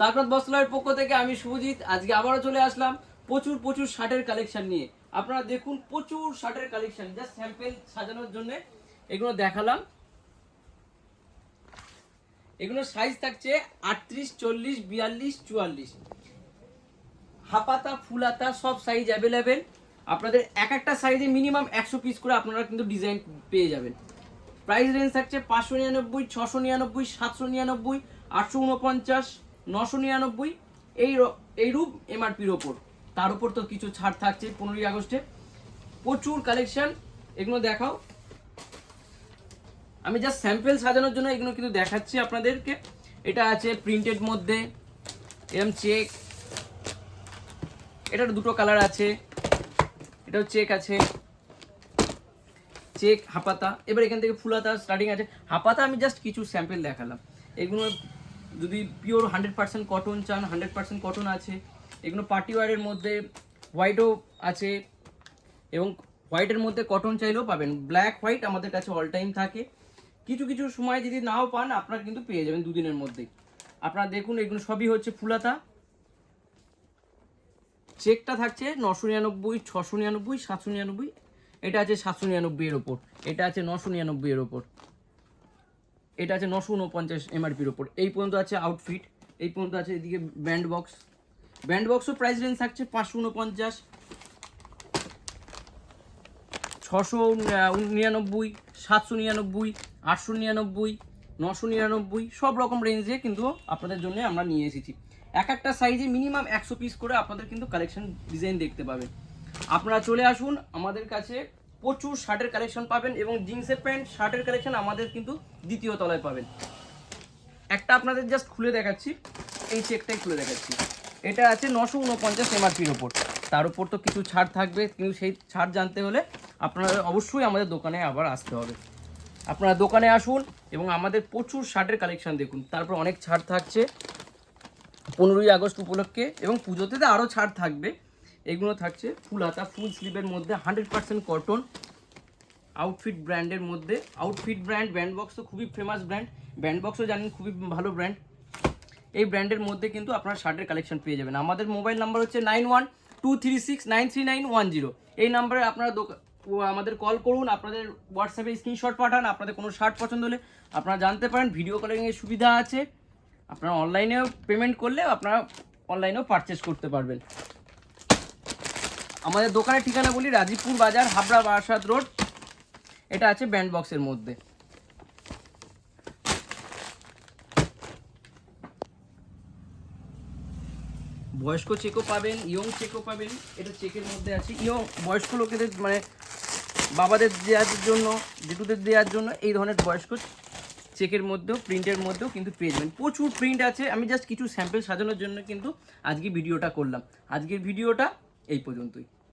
তারপর বস্ত্রালয়ের পক্ষ থেকে আমি শুভজিৎ আজকে আবারও চলে আসলাম প্রচুর শার্টের কালেকশন নিয়ে। আপনারা দেখুন প্রচুর শার্টের কালেকশন, জাস্ট স্যাম্পল সাজানোর জন্য এগুলো দেখালাম। এগুলো সাইজ থাকছে 38, 40, 42, 44, হাফাতা ফুলাতা সব সাইজ অ্যাভেলেবেল। আপনাদের একটা সাইজে মিনিমাম 100 পিস করে আপনারা কিন্তু ডিজাইন পেয়ে যাবেন। প্রাইস রেঞ্জ থাকছে 599, 699, 799, 849, 999 এইরূপ এমআরপির ওপর। তার উপর তো কিছু ছাড় থাকছে 15ই আগস্টে। প্রচুর কালেকশন, এগুলো দেখাও। আমি জাস্ট স্যাম্পল সাজানোর জন্য এগুলো কিন্তু দেখাচ্ছি আপনাদেরকে। এটা আছে প্রিন্টেড মধ্যে, এরকম চেক, এটার দুটো কালার আছে, এটাও চেক আছে, চেক হাপাতা। এবার এখান থেকে ফুলাতা স্টার্টিং আছে। হাপাতা আমি জাস্ট কিছু স্যাম্পল দেখালাম। এগুলো যদি পিওর 100% কটন চান, 100% কটন আছে। এগুলো পার্টি ওয়ারের মধ্যে হোয়াইটও আছে, এবং হোয়াইটের মধ্যে কটন চাইলেও পাবেন। ব্ল্যাক হোয়াইট আমাদের কাছে অল টাইম থাকে। কিছু সময় যদি নাও পান আপনারা কিন্তু পেয়ে যাবেন দুদিনের মধ্যেই। আপনারা দেখুন এগুলো সবই হচ্ছে ফুলাতা। চেকটা থাকছে 999, 699, 799। এটা আছে 799 এর ওপর, এটা আছে 999 এর ওপর, এটা আছে 949 এমআরপির ওপর। এই পর্যন্ত আছে আউটফিট, এই পর্যন্ত আছে। এদিকে ব্যান্ড বক্সও প্রাইস রেঞ্জ থাকছে 549, 699, 799, 899, 999 সব রকম রেঞ্জে কিন্তু আপনাদের জন্য আমরা নিয়ে এসেছি। একটা সাইজে মিনিমাম 100 পিস করে আপনাদের কিন্তু কালেকশন ডিজাইন দেখতে পাবেন। আপনারা চলে আসুন আমাদের কাছে, প্রচুর শার্টের কালেকশন পাবেন, এবং জিন্সের প্যান্ট শার্টের কালেকশন আমাদের কিন্তু দ্বিতীয় তলায় পাবেন। একটা আপনাদের জাস্ট খুলে দেখাচ্ছি, এই চেকটাই খুলে দেখাচ্ছি। এটা আছে 949 এমআরপির ওপর। তার উপর তো কিছু ছাড় থাকবে, কিন্তু সেই ছাড় জানতে হলে আপনারা অবশ্যই আমাদের দোকানে আবার আসতে হবে। আপনারা দোকানে আসুন এবং আমাদের প্রচুর শার্টের কালেকশন দেখুন। তারপর অনেক ছাড় থাকছে 15ই আগস্ট উপলক্ষে, এবং পুজোতে তো আরও ছাড় থাকবে। এগুলো থাকছে ফুল হাতা, ফুল স্লিভের মধ্যে 100% কটন, আউটফিট ব্র্যান্ডের মধ্যে। আউটফিট ব্র্যান্ড, ব্যান্ড বক্স তো খুবই ফেমাস ব্র্যান্ড, ব্যান্ড বক্সও জানেন খুবই ভালো ব্র্যান্ড। এই ব্র্যান্ডের মধ্যে কিন্তু আপনারা শার্টের কালেকশন পেয়ে যাবেন। আমাদের মোবাইল নাম্বার হচ্ছে 9123693910। এই নাম্বারে আপনারা আমাদের কল করুন, আপনাদের হোয়াটসঅ্যাপে স্ক্রিনশট পাঠান। আপনাদের কোনো শার্ট পছন্দ হলে আপনারা জানতে পারেন, ভিডিও কলিংয়ের সুবিধা আছে। আপনারা অনলাইনেও পেমেন্ট করলে আপনারা অনলাইনেও পারচেস করতে পারবেন। আমাদের দোকানের ঠিকানা বলি, রাজীবপুর বাজার, হাবড়া বারাসাত রোড। এটা আছে ব্যান্ড বক্সের মধ্যে। বয়স্ক চেকও পাবেন, ইয়ং চেকও পাবেন। এটা চেকের মধ্যে আছে। বয়স্ক লোকেদের মানে বাবাদের দেওয়ার জন্য, জেঠুদের দেওয়ার জন্য এই ধরনের বয়স্ক চেকের মধ্যেও, প্রিন্টের মধ্যেও কিন্তু পেয়ে যাবেন। প্রচুর প্রিন্ট আছে। আমি জাস্ট কিছু স্যাম্পল সাজানোর জন্য কিন্তু আজকে ভিডিওটা করলাম। আজকের ভিডিওটা এই পর্যন্তই।